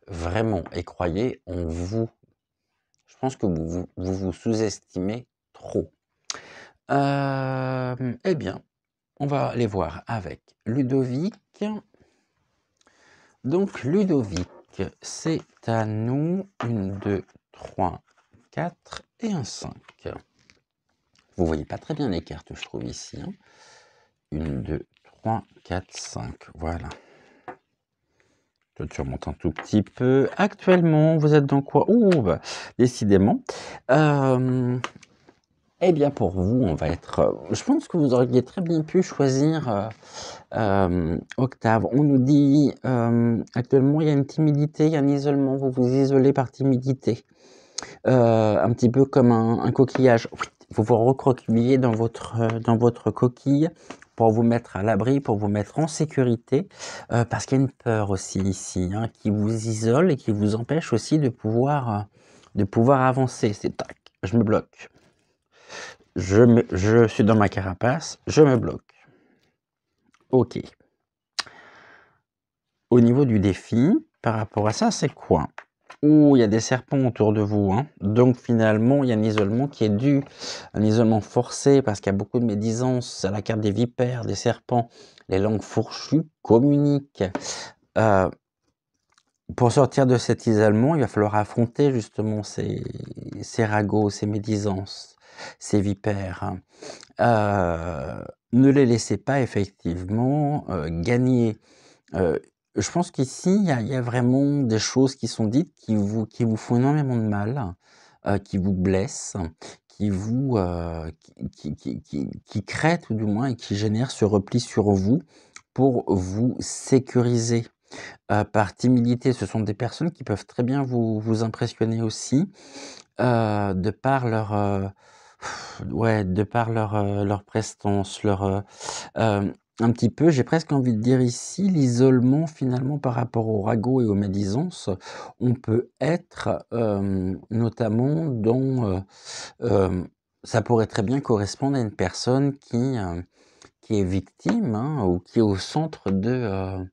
Vraiment, et croyez en vous. Je pense que vous sous-estimez trop. Eh bien, on va aller voir avec Ludovic. Donc Ludovic, c'est à nous. 1, 2, 3, 4 et un 5. Vous voyez pas très bien les cartes, je trouve, ici. 1, 2, 3, 4, 5. Voilà. Je remonte un tout petit peu. Actuellement, vous êtes dans quoi? Oh, bah, décidément. Eh bien, pour vous, on va être... je pense que vous auriez très bien pu choisir Octave. On nous dit, actuellement, il y a une timidité, il y a un isolement. Vous vous isolez par timidité. Un petit peu comme un coquillage. Vous vous recroquevillez dans votre coquille pour vous mettre à l'abri, pour vous mettre en sécurité, parce qu'il y a une peur aussi ici, hein, qui vous isole et qui vous empêche aussi de pouvoir avancer. C'est tac, je me bloque. Je suis dans ma carapace, je me bloque. Ok. Au niveau du défi, par rapport à ça, c'est quoi? Ouh, il y a des serpents autour de vous, hein. Donc finalement, il y a un isolement qui est dû, un isolement forcé, parce qu'il y a beaucoup de médisance à la carte des vipères, des serpents, les langues fourchues communiquent. Pour sortir de cet isolement, il va falloir affronter justement ces ragots, ces médisances, ces vipères. Ne les laissez pas effectivement gagner. Je pense qu'ici, il y a vraiment des choses qui sont dites qui vous font énormément de mal, qui vous blessent, qui vous qui créent tout du moins et qui génèrent ce repli sur vous pour vous sécuriser. Par timidité, ce sont des personnes qui peuvent très bien vous impressionner aussi, de par leur, ouais, de par leur prestance, un petit peu, j'ai presque envie de dire ici, l'isolement finalement par rapport aux ragots et aux médisances, on peut être, notamment dans, ça pourrait très bien correspondre à une personne qui est victime, hein, ou qui est au centre d'un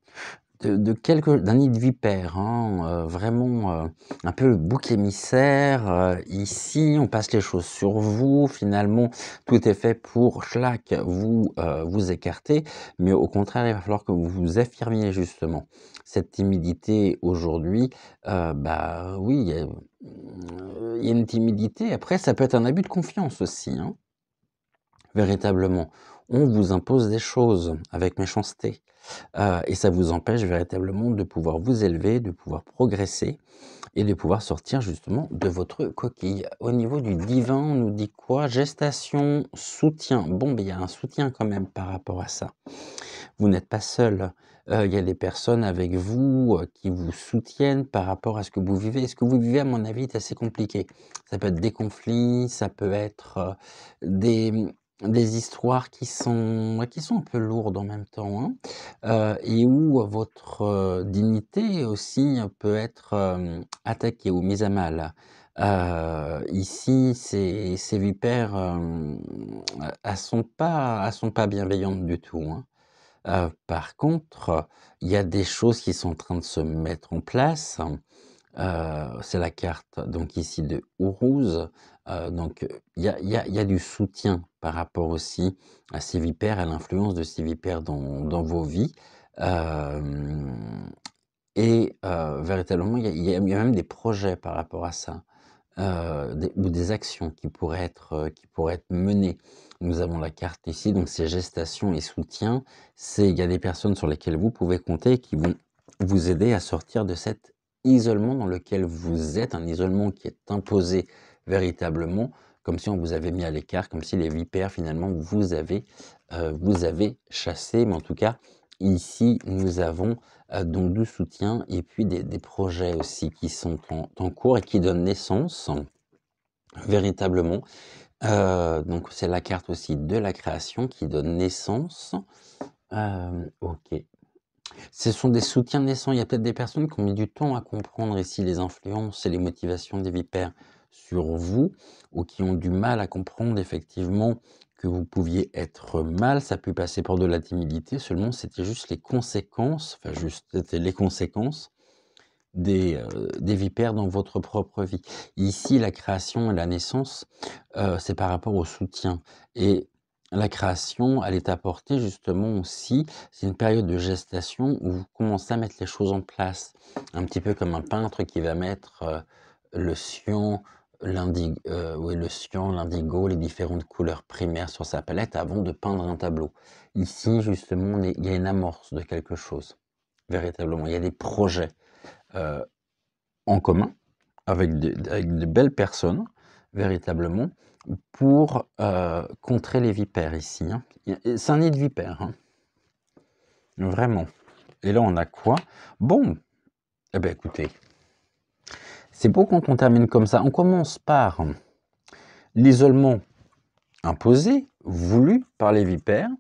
nid de vipères, hein, vraiment, un peu le bouc émissaire, ici on passe les choses sur vous, finalement tout est fait pour schlac vous écarter, mais au contraire il va falloir que vous vous affirmiez justement. Cette timidité aujourd'hui, bah oui, il y a une timidité, après ça peut être un abus de confiance aussi, hein, véritablement. on vous impose des choses avec méchanceté. Et ça vous empêche véritablement de pouvoir vous élever, de pouvoir progresser et de pouvoir sortir justement de votre coquille. Au niveau du divin, on nous dit quoi? Gestation, soutien. Bon, ben, il y a un soutien quand même par rapport à ça. Vous n'êtes pas seul. Il y a des personnes avec vous qui vous soutiennent par rapport à ce que vous vivez. Ce que vous vivez, à mon avis, est assez compliqué. Ça peut être des conflits, ça peut être des histoires qui sont un peu lourdes en même temps, hein, et où votre dignité aussi peut être attaquée ou mise à mal. Ici, ces vipères, elles sont pas bienveillantes du tout, hein. Par contre, il y a des choses qui sont en train de se mettre en place. C'est la carte donc ici de Ourouz, donc il y a du soutien par rapport aussi à ces vipères, à l'influence de ces vipères dans vos vies. Hem et véritablement, il y a même des projets par rapport à ça. Des actions qui pourraient être menées. Nous avons la carte ici, donc c'est gestation et soutien. Il y a des personnes sur lesquelles vous pouvez compter qui vont vous aider à sortir de cet isolement dans lequel vous êtes, un isolement qui est imposé véritablement, comme si on vous avait mis à l'écart, comme si les vipères finalement vous avez chassé. Mais en tout cas, ici, nous avons donc du soutien et puis des projets aussi qui sont en cours et qui donnent naissance véritablement. Donc c'est la carte aussi de la création qui donne naissance. OK. Ce sont des soutiens naissants. Il y a peut-être des personnes qui ont mis du temps à comprendre ici les influences et les motivations des vipères sur vous, ou qui ont du mal à comprendre effectivement que vous pouviez être mal. Ça peut passer par de la timidité, seulement c'était juste les conséquences, enfin juste, c'était les conséquences des vipères dans votre propre vie. Ici, la création et la naissance, c'est par rapport au soutien, et la création, elle est apportée justement aussi, c'est une période de gestation où vous commencez à mettre les choses en place. Un petit peu comme un peintre qui va mettre, le cyan, le cyan, l'indigo, les différentes couleurs primaires sur sa palette avant de peindre un tableau. Ici, justement, il y a une amorce de quelque chose, véritablement. Il y a des projets en commun avec de belles personnes, véritablement, pour contrer les vipères ici, hein. C'est un nid de vipères, hein. Vraiment. Et là, on a quoi? Bon, eh bien, écoutez, c'est beau quand on termine comme ça. On commence par l'isolement imposé, voulu par les vipères,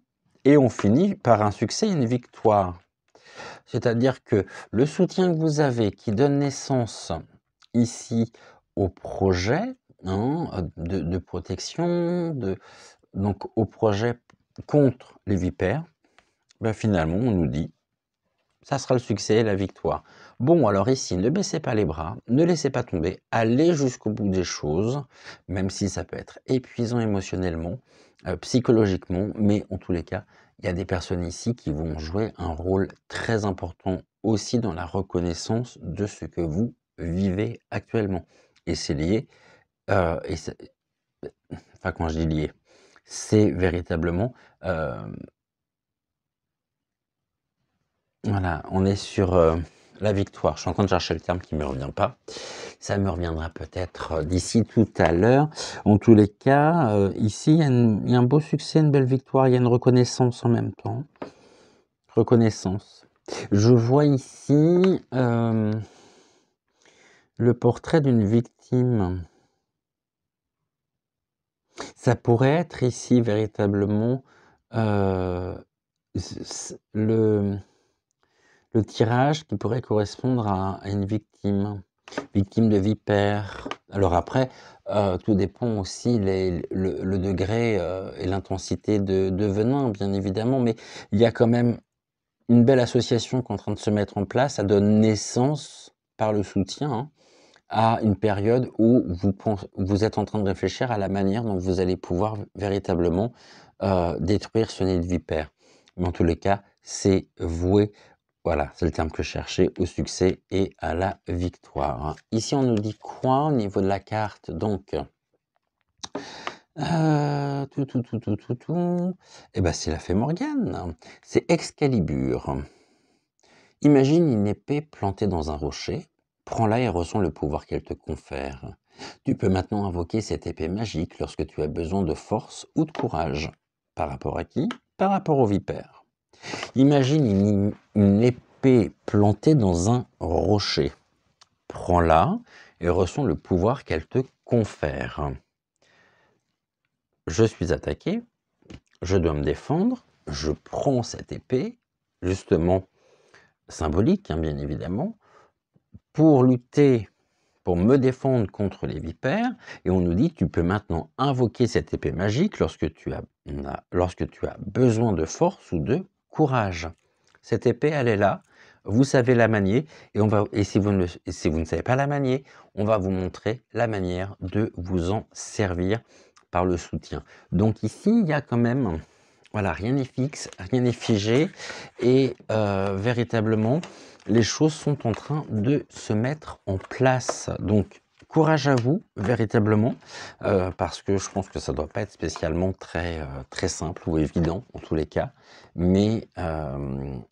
et on finit par un succès et une victoire. C'est-à-dire que le soutien que vous avez, qui donne naissance ici au projet, hein, de protection, donc au projet contre les vipères, ben finalement on nous dit ça sera le succès et la victoire. Bon, alors ici, ne baissez pas les bras, ne laissez pas tomber, allez jusqu'au bout des choses, même si ça peut être épuisant émotionnellement, psychologiquement, mais en tous les cas, il y a des personnes ici qui vont jouer un rôle très important aussi dans la reconnaissance de ce que vous vivez actuellement. Et c'est lié, et enfin quand je dis lié, c'est véritablement, voilà, on est sur la victoire. Je suis en train de chercher le terme qui ne me revient pas. Ça me reviendra peut-être d'ici tout à l'heure. En tous les cas, ici, il y a un beau succès, une belle victoire. Il y a une reconnaissance en même temps. Reconnaissance. Je vois ici le portrait d'une victime. Ça pourrait être ici véritablement le tirage qui pourrait correspondre à une victime de vipère. Alors après, tout dépend aussi le degré et l'intensité de venin, bien évidemment, mais il y a quand même une belle association qui est en train de se mettre en place. Ça donne naissance, par le soutien, hein, à une période où vous êtes en train de réfléchir à la manière dont vous allez pouvoir véritablement détruire ce nid de vipère. Mais en tous les cas, c'est voué, voilà, c'est le terme que je cherchais, au succès et à la victoire. Ici, on nous dit quoi au niveau de la carte? Donc, Tout. Et ben, c'est la fée Morgane. C'est Excalibur. Imagine une épée plantée dans un rocher. Prends-la et ressens le pouvoir qu'elle te confère. Tu peux maintenant invoquer cette épée magique lorsque tu as besoin de force ou de courage. Par rapport à qui? Par rapport aux vipères. Imagine une épée plantée dans un rocher. Prends-la et ressens le pouvoir qu'elle te confère. Je suis attaqué, je dois me défendre, je prends cette épée, justement symbolique, hein, bien évidemment, pour lutter, pour me défendre contre les vipères, et on nous dit tu peux maintenant invoquer cette épée magique lorsque tu as besoin de force ou de courage. Cette épée, elle est là, vous savez la manier, et si vous ne savez pas la manier, on va vous montrer la manière de vous en servir par le soutien. Donc ici, il y a quand même, voilà, rien n'est fixe, rien n'est figé, et véritablement, les choses sont en train de se mettre en place. Donc, courage à vous, véritablement, parce que je pense que ça ne doit pas être spécialement très simple ou évident, en tous les cas, mais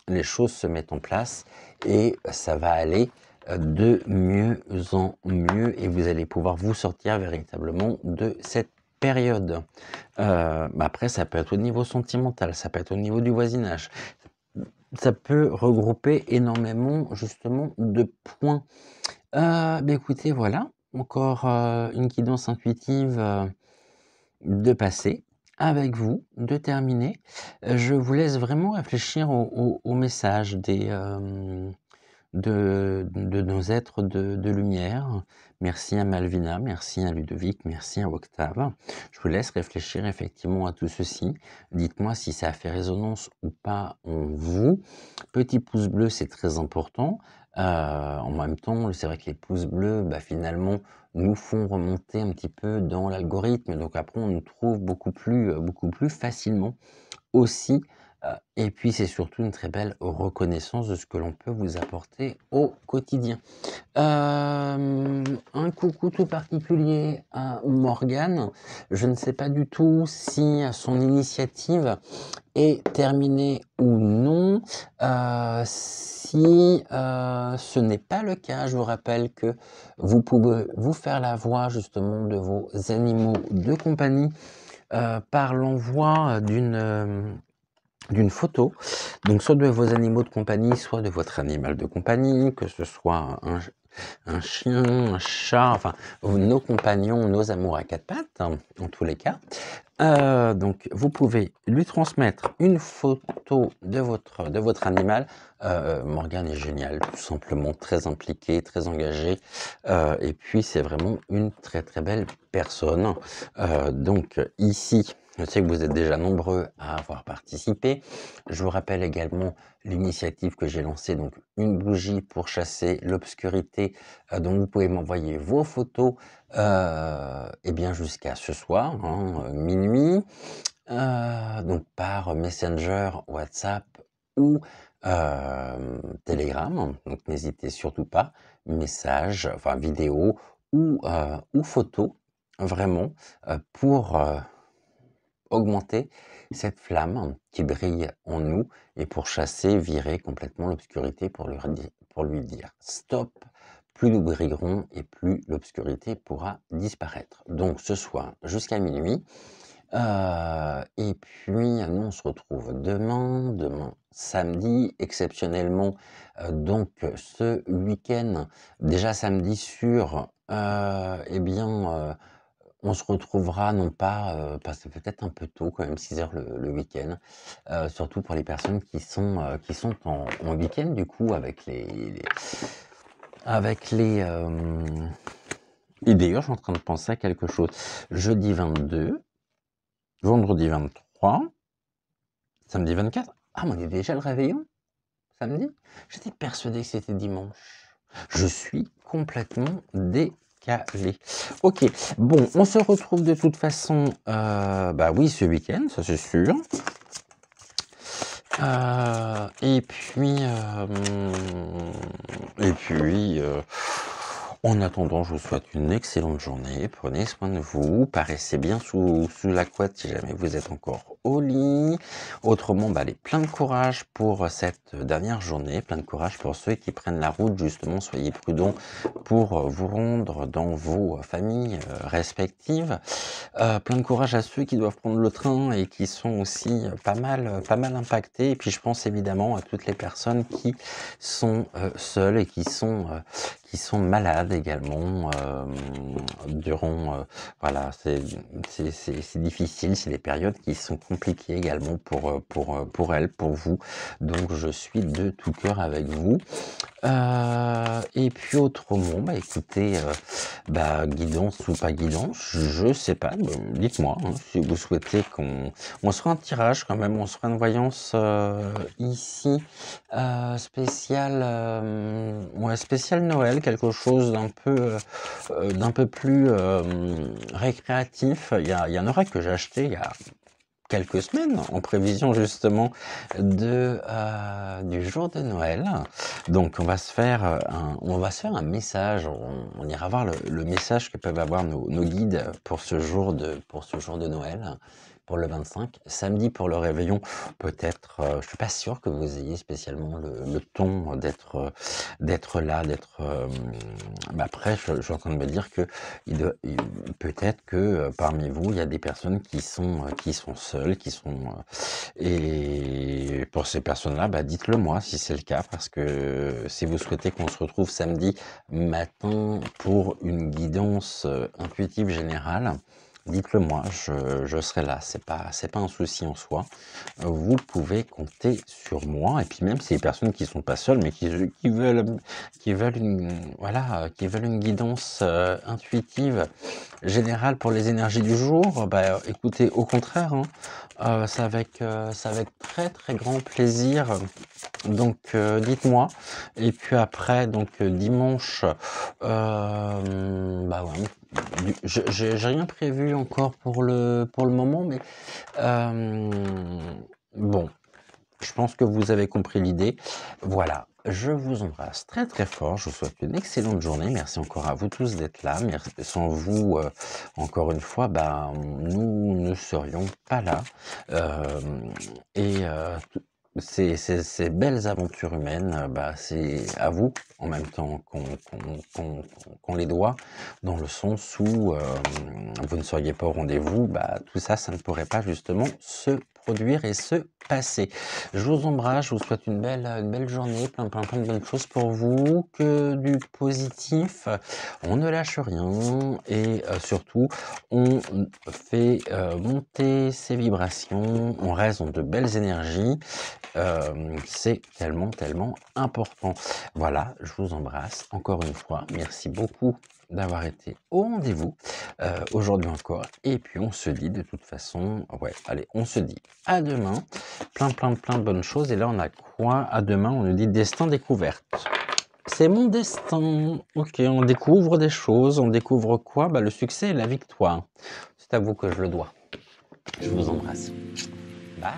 les choses se mettent en place et ça va aller de mieux en mieux et vous allez pouvoir vous sortir véritablement de cette période. Après, ça peut être au niveau sentimental, ça peut être au niveau du voisinage, ça peut regrouper énormément justement de points. Écoutez, voilà, encore une guidance intuitive de passer avec vous, de terminer. Je vous laisse vraiment réfléchir au message de nos êtres de lumière. Merci à Malvina, merci à Ludovic, merci à Octave. Je vous laisse réfléchir effectivement à tout ceci. Dites-moi si ça a fait résonance ou pas en vous. Petit pouce bleu, c'est très important. En même temps, c'est vrai que les pouces bleus, finalement, nous font remonter un petit peu dans l'algorithme. Donc après, on nous trouve beaucoup plus facilement aussi. Et puis, c'est surtout une très belle reconnaissance de ce que l'on peut vous apporter au quotidien. Un coucou tout particulier à Morgane. Je ne sais pas du tout si son initiative est terminée ou non. Si ce n'est pas le cas, je vous rappelle que vous pouvez vous faire la voix justement de vos animaux de compagnie par l'envoi d'une photo, donc soit de vos animaux de compagnie, soit de votre animal de compagnie, que ce soit un chien, un chat, enfin nos compagnons, nos amours à quatre pattes, hein, en tous les cas. Donc vous pouvez lui transmettre une photo de votre animal. Morgane est géniale, tout simplement très impliquée, très engagée, et puis c'est vraiment une très très belle personne. Donc ici, je sais que vous êtes déjà nombreux à avoir participé. Je vous rappelle également l'initiative que j'ai lancée, donc une bougie pour chasser l'obscurité. Donc vous pouvez m'envoyer vos photos et bien jusqu'à ce soir, hein, minuit, donc par Messenger, WhatsApp ou Telegram. Donc n'hésitez surtout pas, message, enfin vidéo ou photo, vraiment, pour augmenter cette flamme qui brille en nous et pour chasser, virer complètement l'obscurité pour lui dire stop, plus nous brillerons et plus l'obscurité pourra disparaître. Donc ce soir jusqu'à minuit. Et puis nous on se retrouve demain samedi, exceptionnellement, donc ce week-end, déjà samedi sur, on se retrouvera non pas, parce que peut-être un peu tôt quand même, 6 heures le week-end, surtout pour les personnes qui sont en week-end du coup avec et d'ailleurs je suis en train de penser à quelque chose. Jeudi 22, vendredi 23, samedi 24. Ah mais on est déjà le réveillon? Samedi? J'étais persuadé que c'était dimanche. Je suis complètement décalé. Ok, bon, on se retrouve de toute façon, oui, ce week-end, ça c'est sûr. Et puis, En attendant, je vous souhaite une excellente journée. Prenez soin de vous. Paraissez bien sous la couette si jamais vous êtes encore au lit. Autrement, allez, plein de courage pour cette dernière journée. Plein de courage pour ceux qui prennent la route. Justement, soyez prudents pour vous rendre dans vos familles respectives. Plein de courage à ceux qui doivent prendre le train et qui sont aussi pas mal impactés. Et puis, je pense évidemment à toutes les personnes qui sont seules et qui sont malades également durant voilà, c'est difficile, c'est des périodes qui sont compliquées également pour elles, pour vous. Donc je suis de tout cœur avec vous. Et puis autrement, écoutez, guidance ou pas guidance, je sais pas, dites-moi si vous souhaitez on se fera un tirage quand même, on se fera une voyance ici spécial Noël, quelque chose d'un peu plus récréatif. Il y en aura que j'ai acheté il y a quelques semaines en prévision justement du jour de Noël. Donc on va se faire un message, on ira voir le message que peuvent avoir nos guides pour ce jour de Noël. Pour le 25, samedi pour le réveillon, peut-être, je suis pas sûr que vous ayez spécialement le ton d'être là, après je suis en train de me dire que peut-être que parmi vous, il y a des personnes qui sont seules, et pour ces personnes-là, dites-le moi si c'est le cas, parce que si vous souhaitez qu'on se retrouve samedi matin pour une guidance intuitive générale, dites-le moi, je serai là, c'est pas un souci en soi. Vous pouvez compter sur moi, et puis même si les personnes qui sont pas seules, mais qui veulent une guidance intuitive générale pour les énergies du jour, écoutez, au contraire, c'est avec très très grand plaisir. Donc dites-moi, et puis après donc dimanche, ouais, j'ai rien prévu encore pour le moment, mais bon, je pense que vous avez compris l'idée. Voilà, je vous embrasse très très fort, je vous souhaite une excellente journée. Merci encore à vous tous d'être là. Merci, sans vous, encore une fois, nous ne serions pas là. Ces belles aventures humaines, c'est à vous en même temps qu'on les doit, dans le sens où vous ne seriez pas au rendez-vous, tout ça, ça ne pourrait pas justement se produire et se passer. Je vous embrasse, je vous souhaite une belle journée, plein de bonnes choses pour vous, que du positif, on ne lâche rien, et surtout on fait monter ses vibrations, on reste dans de belles énergies. C'est tellement important. Voilà, je vous embrasse encore une fois. Merci beaucoup d'avoir été au rendez-vous aujourd'hui encore. Et puis on se dit de toute façon, allez, on se dit à demain. Plein de bonnes choses. Et là, on a quoi à demain? On nous dit destin découverte. C'est mon destin. Ok, on découvre des choses. On découvre quoi? Le succès et la victoire. C'est à vous que je le dois. Je vous embrasse. Bye.